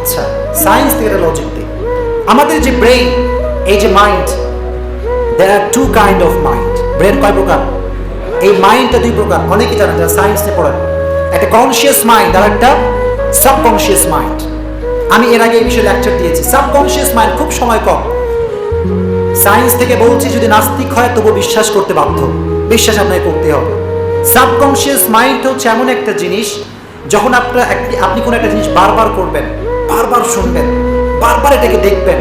আচ্ছা, সায়েন্স থেকে একটা লজিক দিই। আমাদের যে ব্রেইন, এই যে mind, there are two kind of mind. Brain কয় প্রকার? এই মাইন্ডটা দুই প্রকার, অনেকেই জানেন যারা সায়েন্স নিয়ে পড়েন। একটা কনসিয়াস মাইন্ড আর একটা সাবকনসিয়াস মাইন্ড। আমি এর আগে এই বিষয়ে লেকচার দিয়েছি। সাবকনসিয়াস মাইন্ড খুব সময় কম। সায়েন্স থেকে বলছি যদি নাস্তিক হয় তবু বিশ্বাস করতে বাধ্য, বিশ্বাস আপনাকে করতে হবে। সাবকনসিয়াস মাইন্ড হচ্ছে এমন একটা জিনিস, যখন আপনি কোনো একটা জিনিস বারবার করবেন, বারবার শুনবেন, বারবার এটাকে দেখবেন,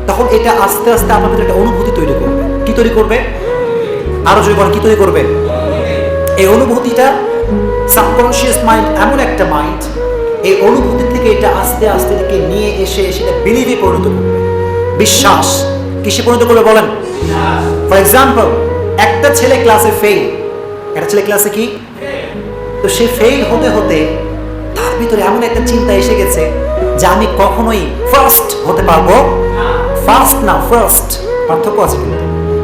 তখন এটা আস্তে আস্তে আপনাদের একটা অনুভূতি তৈরি করবে। কি তৈরি করবে? আরো জোরে বলেন, কি তৈরি করবে? এই অনুভূতিটা, সাবকনসিয়াস মাইন্ড এমন একটা মাইন্ড, এই অনুভূতি থেকে এটা আস্তে আস্তে থেকে নিয়ে এসে সেটা বিলিভে পরিণত করবে। বিশ্বাস কিসে পরিণত করবে বলেন? ফর এক্সাম্পল, একটা ছেলে ক্লাসে ফেল, একটা ছেলে ক্লাসে কি, তো সে ফেল হতে হতে তার ভিতরে এমন একটা চিন্তা এসে গেছে যে আমি কখনোই ফার্স্ট হতে পারবো, ফার্স্ট না ফার্স্ট, পার্থক্য আছে কিন্তু,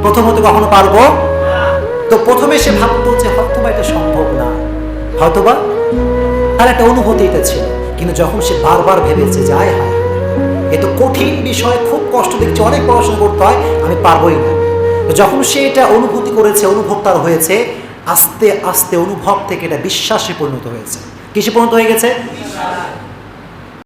প্রথম হতে কখনো পারবো। তো প্রথমে সে ভাবতো যে হয়তোবা এটা সম্ভব না, হয়তোবা তার একটা অনুভূতি এটা ছিল। কিন্তু যখন সে বারবার ভেবেছে যে আয় হায়, এ তো কঠিন বিষয়, খুব কষ্ট দেখছে, অনেক পড়াশোনা করতে হয়, আমি পারবোই না। যখন সে এটা অনুভূতি করেছে, অনুভব তার হয়েছে, আস্তে আস্তে অনুভব থেকে এটা বিশ্বাসে পরিণত হয়েছে। কিসে পরিণত হয়ে গেছে?